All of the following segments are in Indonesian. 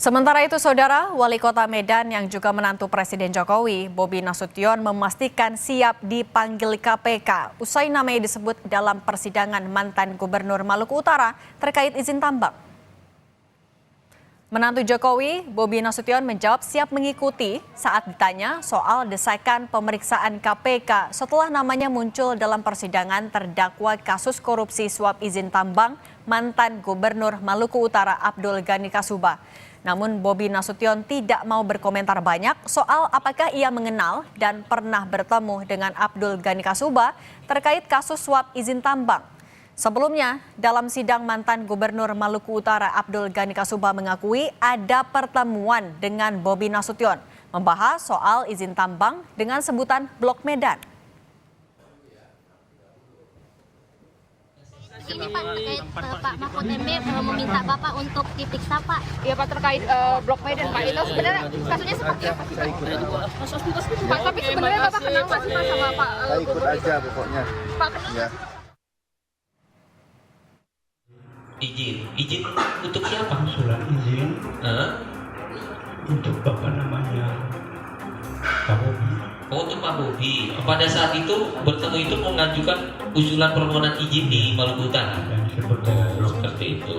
Sementara itu, Saudara, Wali Kota Medan yang juga menantu Presiden Jokowi, Bobi Nasution, memastikan siap dipanggil KPK usai namanya disebut dalam persidangan mantan Gubernur Maluku Utara terkait izin tambang. Menantu Jokowi, Bobi Nasution menjawab siap mengikuti saat ditanya soal desakan pemeriksaan KPK setelah namanya muncul dalam persidangan terdakwa kasus korupsi suap izin tambang mantan Gubernur Maluku Utara Abdul Ghani Kasuba. Namun Bobi Nasution tidak mau berkomentar banyak soal apakah ia mengenal dan pernah bertemu dengan Abdul Ghani Kasuba terkait kasus suap izin tambang. Sebelumnya, dalam sidang mantan Gubernur Maluku Utara Abdul Ghani Kasuba mengakui ada pertemuan dengan Bobi Nasution membahas soal izin tambang dengan sebutan Blok Medan. Ini Pak, terkait Pak Mahfud MD meminta Bapak untuk diperiksa Pak. Iya Pak, terkait Blok Medan Pak, itu sebenarnya kasusnya seperti apa sih Pak? Tapi sebenarnya Bapak kenal nggak sih Pak sama Pak? Saya ikut aja pokoknya. Pak kenal nggak sih? Izin untuk siapa? Surat izin untuk Bapak namanya Pak Bobi. Oh, untuk Pak Bobi. Pada saat itu bertemu itu mengajukan usulan permohonan izin di Maluku Utara. Dan Seperti itu.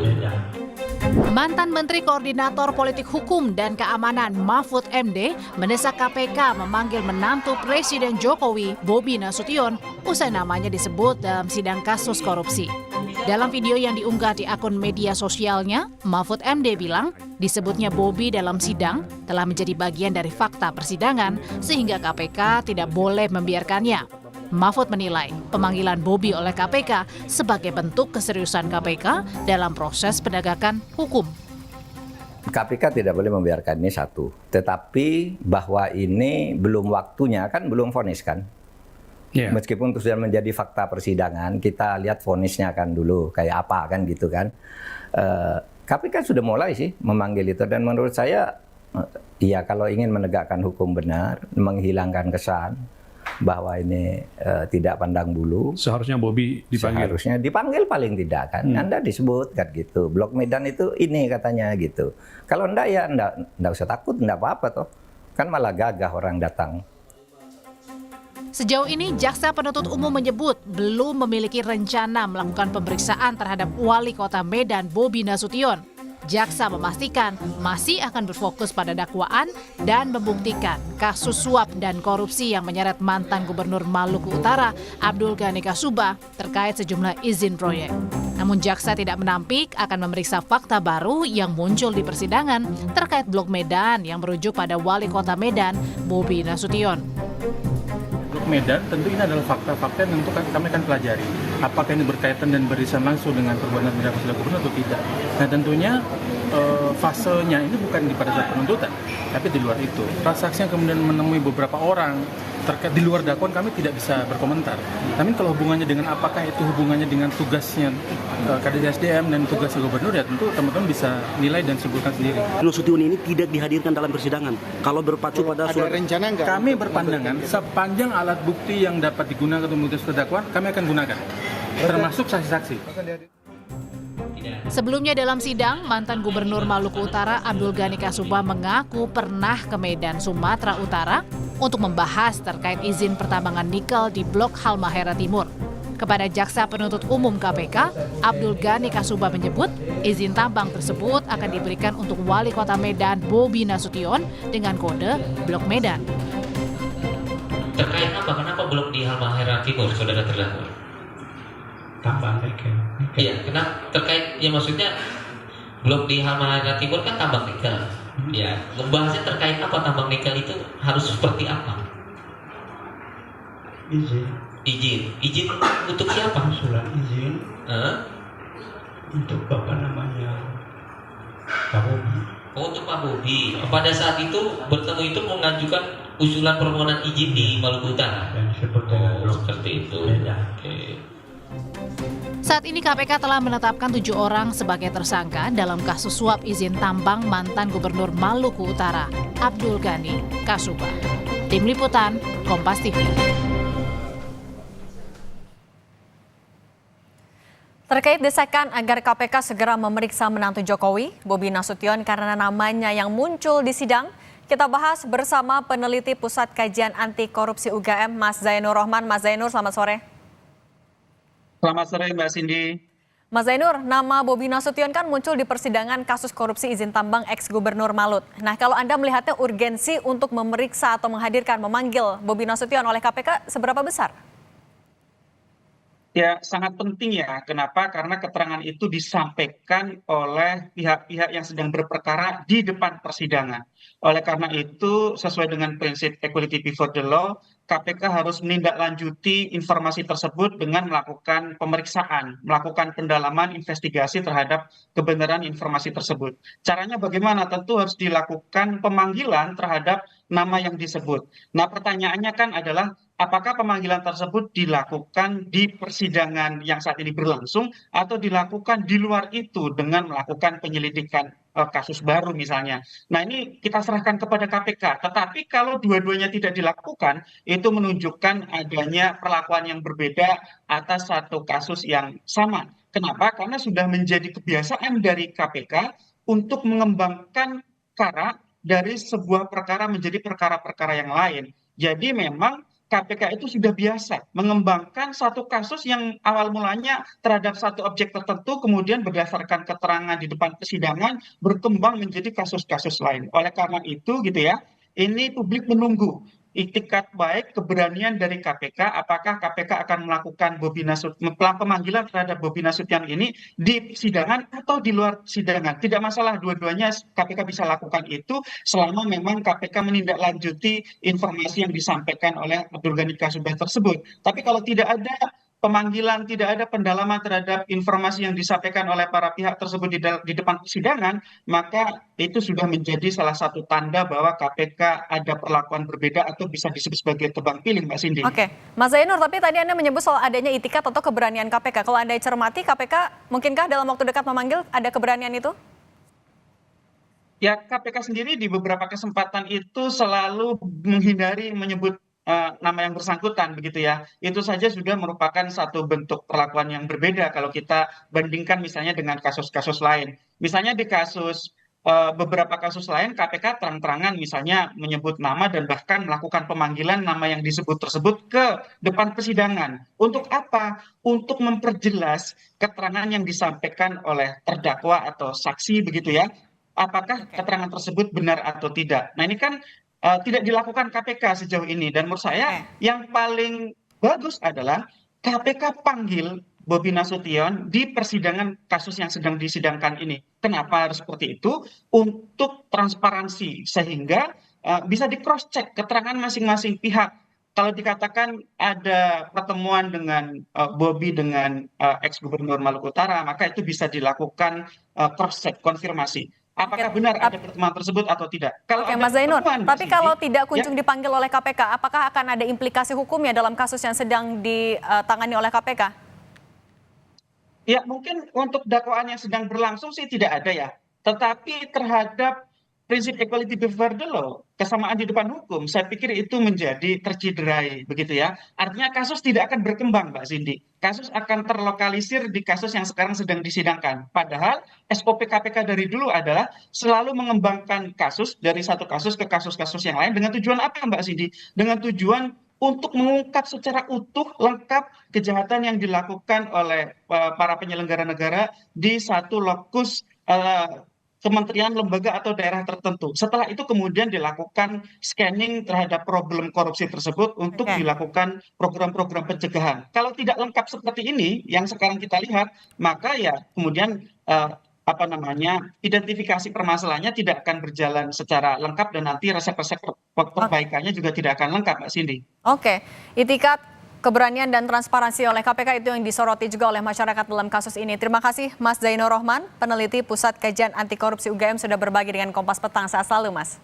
Mantan Menteri Koordinator Politik Hukum dan Keamanan Mahfud MD mendesak KPK memanggil menantu Presiden Jokowi, Bobi Nasution, usai namanya disebut dalam sidang kasus korupsi. Dalam video yang diunggah di akun media sosialnya, Mahfud MD bilang disebutnya Bobi dalam sidang telah menjadi bagian dari fakta persidangan sehingga KPK tidak boleh membiarkannya. Mahfud menilai pemanggilan Bobi oleh KPK sebagai bentuk keseriusan KPK dalam proses penegakan hukum. KPK tidak boleh membiarkan ini satu, tetapi bahwa ini belum waktunya, kan belum vonis kan. Yeah. Meskipun itu sudah menjadi fakta persidangan, kita lihat vonisnya kan dulu kayak apa kan gitu kan. KPK sudah mulai sih memanggil itu dan menurut saya ya kalau ingin menegakkan hukum benar, menghilangkan kesan bahwa ini tidak pandang bulu. Seharusnya Bobi dipanggil. Seharusnya dipanggil paling tidak kan. Anda disebut kan gitu. Blok Medan itu ini katanya gitu. Kalau enggak ya enggak usah takut, enggak apa-apa toh. Kan malah gagah orang datang. Sejauh ini, Jaksa Penuntut Umum menyebut belum memiliki rencana melakukan pemeriksaan terhadap Wali Kota Medan Bobi Nasution. Jaksa memastikan masih akan berfokus pada dakwaan dan membuktikan kasus suap dan korupsi yang menyeret mantan Gubernur Maluku Utara Abdul Ghani Kasuba terkait sejumlah izin proyek. Namun Jaksa tidak menampik akan memeriksa fakta baru yang muncul di persidangan terkait Blok Medan yang merujuk pada Wali Kota Medan Bobi Nasution. Blok Medan tentu ini adalah fakta-fakta yang tentu kami akan pelajari. Apakah ini berkaitan dan beririsan langsung dengan perbuatan tindak pidana gubernur atau tidak. Nah tentunya fasenya ini bukan di pada saat penuntutan, tapi di luar itu. Transaksi yang kemudian menemui beberapa orang terkait di luar dakwaan kami tidak bisa berkomentar. Tapi kalau hubungannya dengan apakah itu hubungannya dengan tugasnya Kadis SDM dan tugasnya gubernur ya tentu teman-teman bisa nilai dan simpulkan sendiri. Nasution ini tidak dihadirkan dalam persidangan. Kalau berpacu pada surat rencana enggak? Kami berpandangan sepanjang alat bukti yang dapat digunakan untuk memutuskan dakwaan kami akan gunakan, termasuk saksi-saksi. Sebelumnya dalam sidang, mantan Gubernur Maluku Utara Abdul Ghani Kasuba mengaku pernah ke Medan, Sumatera Utara untuk membahas terkait izin pertambangan nikel di Blok Halmahera Timur. Kepada Jaksa Penuntut Umum KPK, Abdul Ghani Kasuba menyebut izin tambang tersebut akan diberikan untuk Wali Kota Medan Bobi Nasution dengan kode Blok Medan. Terkait apa? Kenapa blok di Halmahera Timur, saudara terdakwa? Tambang nikel. Iya, kenapa terkait? Ya maksudnya blok di Halmahera Timur kan tambang nikel. Ya, membahasnya terkait apa tambang nikel itu harus seperti apa? Izin untuk siapa? Surat izin untuk Bapak namanya Pak Bobi. Oh, untuk Pak Bobi. Pada saat itu bertemu itu mengajukan usulan permohonan izin di Maluku Utara. Dan seperti itu. Oke. Saat ini KPK telah menetapkan 7 orang sebagai tersangka dalam kasus suap izin tambang mantan Gubernur Maluku Utara Abdul Ghani Kasuba. Tim Liputan, Kompas TV. Terkait desakan agar KPK segera memeriksa menantu Jokowi, Bobi Nasution karena namanya yang muncul di sidang, kita bahas bersama peneliti Pusat Kajian Anti Korupsi UGM, Mas Zainur Rohman. Mas Zainur, selamat sore. Selamat sore Mbak Cindy. Mas Zainur, nama Bobi Nasution kan muncul di persidangan kasus korupsi izin tambang ex-gubernur Malut. Nah, kalau Anda melihatnya urgensi untuk memeriksa atau memanggil Bobi Nasution oleh KPK seberapa besar? Ya, sangat penting ya. Kenapa? Karena keterangan itu disampaikan oleh pihak-pihak yang sedang berperkara di depan persidangan. Oleh karena itu, sesuai dengan prinsip equality before the law, KPK harus menindaklanjuti informasi tersebut dengan melakukan pemeriksaan, melakukan pendalaman investigasi terhadap kebenaran informasi tersebut. Caranya bagaimana? Tentu harus dilakukan pemanggilan terhadap nama yang disebut. Nah, pertanyaannya kan adalah apakah pemanggilan tersebut dilakukan di persidangan yang saat ini berlangsung atau dilakukan di luar itu dengan melakukan penyelidikan kasus baru misalnya. Nah, ini kita serahkan kepada KPK. Tetapi kalau dua-duanya tidak dilakukan, itu menunjukkan adanya perlakuan yang berbeda atas satu kasus yang sama. Kenapa? Karena sudah menjadi kebiasaan dari KPK untuk mengembangkan perkara dari sebuah perkara menjadi perkara-perkara yang lain. Jadi memang KPK itu sudah biasa mengembangkan satu kasus yang awal mulanya terhadap satu objek tertentu, kemudian berdasarkan keterangan di depan persidangan berkembang menjadi kasus-kasus lain. Oleh karena itu gitu ya, ini publik menunggu itikat baik, keberanian dari KPK, apakah KPK akan melakukan pemanggilan terhadap Bobi Nasution ini di persidangan atau di luar persidangan. Tidak masalah, dua-duanya KPK bisa lakukan itu selama memang KPK menindaklanjuti informasi yang disampaikan oleh Abdul Ghani Kasubah tersebut. Tapi kalau tidak ada pemanggilan, tidak ada pendalaman terhadap informasi yang disampaikan oleh para pihak tersebut di depan persidangan, maka itu sudah menjadi salah satu tanda bahwa KPK ada perlakuan berbeda atau bisa disebut sebagai tebang pilih, Mbak Cindy. Oke, Mas Zainur, tapi tadi Anda menyebut soal adanya itikat atau keberanian KPK. Kalau Anda cermati, KPK mungkinkah dalam waktu dekat memanggil, ada keberanian itu? Ya, KPK sendiri di beberapa kesempatan itu selalu menghindari menyebut nama yang bersangkutan begitu ya. Itu saja sudah merupakan satu bentuk perlakuan yang berbeda kalau kita bandingkan misalnya dengan kasus-kasus lain. Misalnya di kasus beberapa kasus lain KPK terang-terangan misalnya menyebut nama dan bahkan melakukan pemanggilan nama yang disebut tersebut ke depan persidangan. Untuk apa? Untuk memperjelas keterangan yang disampaikan oleh terdakwa atau saksi begitu ya. Apakah keterangan tersebut benar atau tidak. Nah, ini kan tidak dilakukan KPK sejauh ini, dan menurut saya yang paling bagus adalah KPK panggil Bobi Nasution di persidangan kasus yang sedang disidangkan ini. Kenapa harus seperti itu? Untuk transparansi sehingga bisa di cross check keterangan masing-masing pihak. Kalau dikatakan ada pertemuan dengan Bobi dengan ex-gubernur Maluku Utara, maka itu bisa dilakukan cross check, konfirmasi. Apakah benar ada pertemuan tersebut atau tidak? Kalau Oke, Mas Zainur, tapi kalau tidak kunjung dipanggil oleh KPK, apakah akan ada implikasi hukumnya dalam kasus yang sedang ditangani oleh KPK? Ya, mungkin untuk dakwaan yang sedang berlangsung sih tidak ada ya. Tetapi terhadap prinsip equality before the law, kesamaan di depan hukum, saya pikir itu menjadi tercederai begitu ya. Artinya kasus tidak akan berkembang, Mbak Cindy. Kasus akan terlokalisir di kasus yang sekarang sedang disidangkan. Padahal SOP KPK dari dulu adalah selalu mengembangkan kasus dari satu kasus ke kasus-kasus yang lain dengan tujuan apa, Mbak Cindy? Dengan tujuan untuk mengungkap secara utuh, lengkap kejahatan yang dilakukan oleh para penyelenggara negara di satu lokus kementerian, lembaga, atau daerah tertentu. Setelah itu kemudian dilakukan scanning terhadap problem korupsi tersebut untuk dilakukan program-program pencegahan. Kalau tidak lengkap seperti ini, yang sekarang kita lihat, maka ya kemudian identifikasi permasalahannya tidak akan berjalan secara lengkap dan nanti resep-resep perbaikannya juga tidak akan lengkap, Mbak Cindy. Oke, itikat, keberanian dan transparansi oleh KPK itu yang disoroti juga oleh masyarakat dalam kasus ini. Terima kasih Mas Zainur Rohman, peneliti Pusat Kajian Anti Korupsi UGM sudah berbagi dengan Kompas Petang. Sehat selalu, Mas.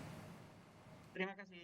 Terima kasih.